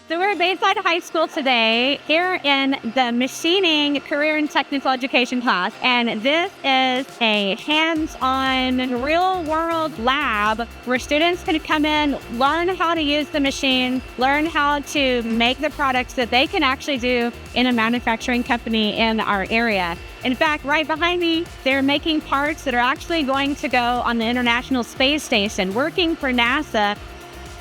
So we're at Bayside High School today, here in the Machining Career and Technical Education class. And this is a hands-on, real-world lab where students can come in, learn how to use the machine, learn how to make the products that they can actually do in a manufacturing company in our area. In fact, right behind me, they're making parts that are actually going to go on the International Space Station, working for NASA.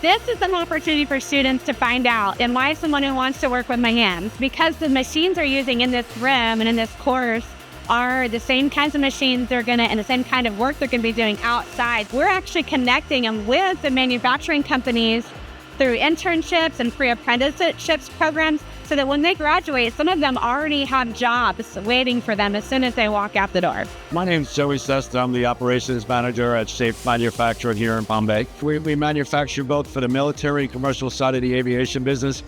This is an opportunity for students to find out, and why someone who wants to work with my hands, because the machines they're using in this room and in this course are the same kinds of machines and the same kind of work they're gonna be doing outside. We're actually connecting them with the manufacturing companies through internships and pre-apprenticeships programs, so that when they graduate, some of them already have jobs waiting for them as soon as they walk out the door. My name is Joey Sesta. I'm the operations manager at Shape Manufacturing here in Palm Bay. We manufacture both for the military and commercial side of the aviation business.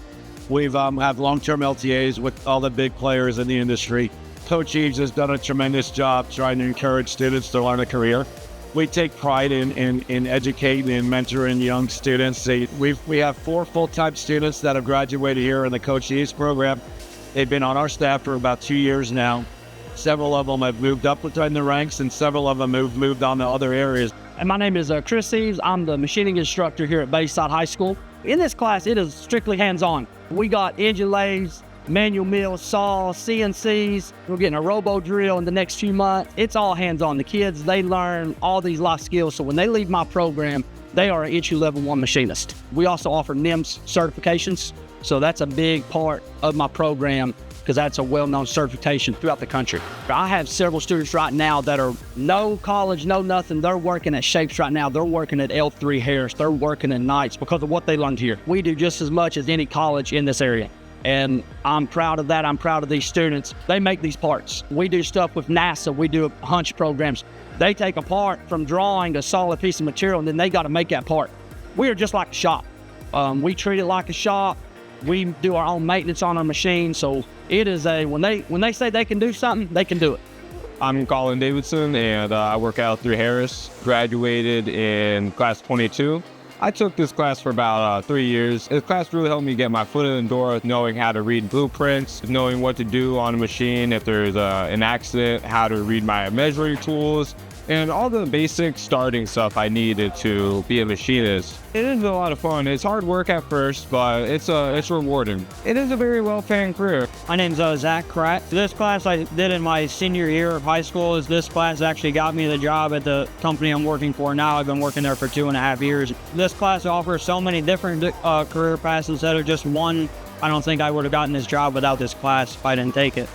We've have long-term LTAs with all the big players in the industry. Coach Eves has done a tremendous job trying to encourage students to learn a career. We take pride in educating and mentoring young students. We have 4 full-time students that have graduated here in the Coach Eves program. They've been on our staff for about 2 years now. Several of them have moved up within the ranks, and several of them have moved on to other areas. And my name is Chris Eves. I'm the machining instructor here at Bayside High School. In this class, it is strictly hands-on. We got engine lathes, manual mills, saws, CNCs. We're getting a robo drill in the next few months. It's all hands-on. The kids, they learn all these life skills, so when they leave my program, they are an entry level 1 machinist. We also offer NIMS certifications, so that's a big part of my program because that's a well-known certification throughout the country. I have several students right now that are no college, no nothing. They're working at Shapes right now. They're working at L3 Harris. They're working at Knights because of what they learned here. We do just as much as any college in this area. And I'm proud of that. I'm proud of these students. They make these parts. We do stuff with NASA. We do hunch programs. They take a part from drawing a solid piece of material, and then they got to make that part. We are just like a shop. We treat it like a shop. We do our own maintenance on our machine. So it is when they say they can do something, they can do it. I'm Colin Davidson, and I work out through Harris. Graduated in class 22. I took this class for about 3 years. This class really helped me get my foot in the door, knowing how to read blueprints, knowing what to do on a machine if there's an accident, how to read my measuring tools, and all the basic starting stuff I needed to be a machinist. It is a lot of fun. It's hard work at first, but it's rewarding. It is a very well-paying career. My name's Zach Kratt. This class I did in my senior year of high school. This class actually got me the job at the company I'm working for now. I've been working there for 2.5 years. This class offers so many different career paths instead of just one. I don't think I would have gotten this job without this class if I didn't take it.